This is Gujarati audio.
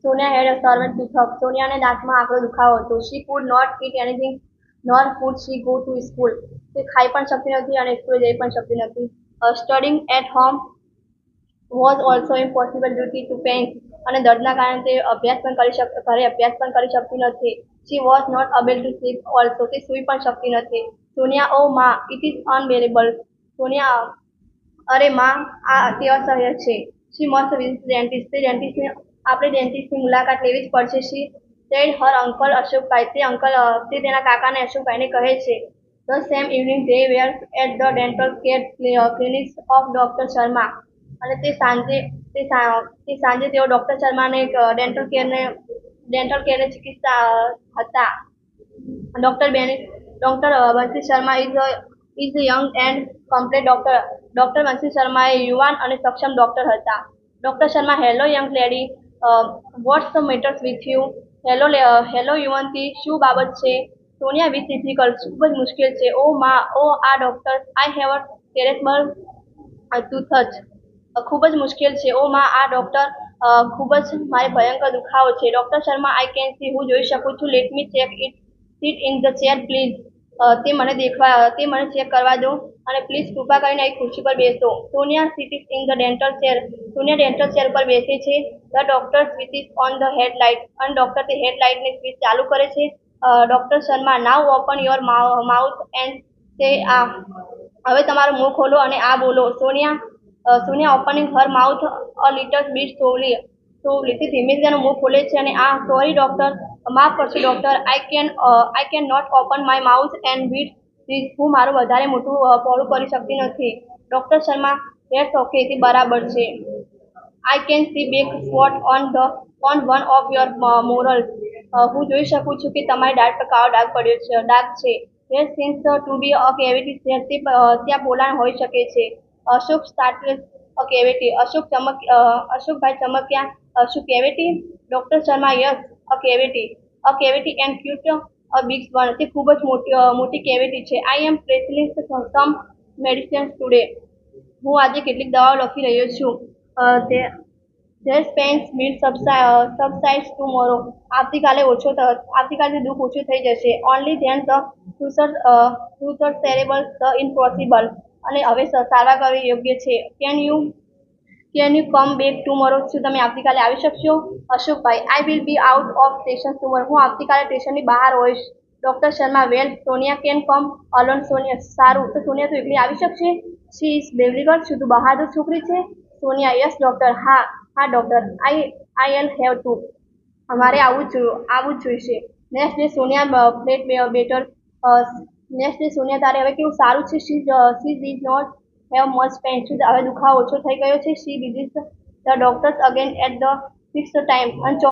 Sonia had a servant pickup. સોનિયાને દાંતમાં આકરો દુખાવો હતો. She could not eat anything, nor could she go to school. તે ખાઈ પણ શકતી નથી અને સ્કૂલે જઈ પણ શકતી નથી. Studying at home was also impossible due to pain. અને દર્દના કારણે તે ઘરે અભ્યાસ પણ કરી શકતી નથી. She was not able to sleep also. તે સૂઈ પણ શકતી નથી. Sonia, oh ma, it is unbearable. Sonia, અરે માં આ અતિ અસહ્ય છે. She must visit dentist. તે આપણે ડેન્ટિસ્ટની મુલાકાત લેવી જ પડશે. She said her uncle અશોકભાઈ. તે તેના કાકાને અશોકભાઈને કહે છે. The same evening they were at the dental care clinic of Dr. Sharma. અને તે સાંજે તેઓ ડોક્ટર શર્માને ડેન્ટલ કેરની ચિકિત્સા હતા. Doctor Bansi Sharma is young and complete doctor Bansi Sharma એ યુવાન અને સક્ષમ ડોક્ટર હતા. Doctor Sharma, hello young lady, what's the matters with you? Hello યુવંતી, શું બાબત છે? સોનિયા, વિથ ડિફિકલ્ટ, ખૂબ જ મુશ્કેલ છે. ઓ મા, ઓ આ doctor, I have a terrible toothache. ખૂબ જ મુશ્કેલ છે. ઓ મા આ ડોક્ટર, ખૂબ જ મારે ભયંકર દુખાવો છે. Doctor Sharma, I can see, હું જોઈ શકું છું. Let me check it. Seat in the chair please. તે મને ચેક કરવા દો અને પ્લીઝ કૃપા કરીને એક ખુરશી પર બેસો. Sonia sits in the dental chair. Sonia dental chair પર બેસે છે. The doctor switches on the headlight. અને ડોક્ટર તે હેડલાઇટની સ્વિચ ચાલુ કરે છે. Doctor Sharma, now open your mouth and say ah. હવે તમારું મોં ખોલો અને આ બોલો. Sonia opening her mouth a little bit slowly. તે ધીમે તેનું મોં ખોલે છે અને આ, સોરી ડોક્ટર, માફ કરશો doctor, I can not open my mouth and bite this. હું મારું વધારે મોટું પહોળું કરી શકતી નથી. ડોક્ટર શર્મા, ધેટ્સ ઓકે, તે બરાબર છે. I can see back spot on one of your morals. હું જોઈ શકું છું કે તમારી દાઢ પર કાળો ડાઘ છે. There seems to be a cavity there. ત્યાં પોલાણ હોઈ શકે છે. Ashok started a cavity. Ashokbhai ચમક્યા. શું cavity? Doctor Sharma, yes, a cavity and cute a big one. તે ખૂબ જ મોટી કેવિટી છે. I am prescribing some medicines today. હું આજે કેટલીક દવાઓ લખી રહ્યો છું. There pains will subside tomorrow. આવતીકાલથી દુઃખ ઓછું થઈ જશે. Only then the future terrible the impossible. અને હવે સારવાર કરવી યોગ્ય છે. Can you come back tomorrow? શું તમે આવતીકાલે આવી શકશો? Ashokbhai, I will be out of station tomorrow. હું આવતીકાલે સ્ટેશનની બહાર હોઈશ. Doctor Sharma, well, Sonia can come alone. Sonia, સારું, તો સોનિયા તો એકલી આવી શકશે? She is bravely girl. શું તું બહાદુર છોકરી છે? સોનિયા, યસ ડોક્ટર, હા doctor, I'll have to. અમારે આવવું જ જોઈશે. Next day Sonia flat better. Next day Sonia, તારે હવે કેવું સારું છે? She did not have much pain. શું હવે દુખાવો ઓછો થઈ ગયો છે? She visit the doctors again at the fixed time. અને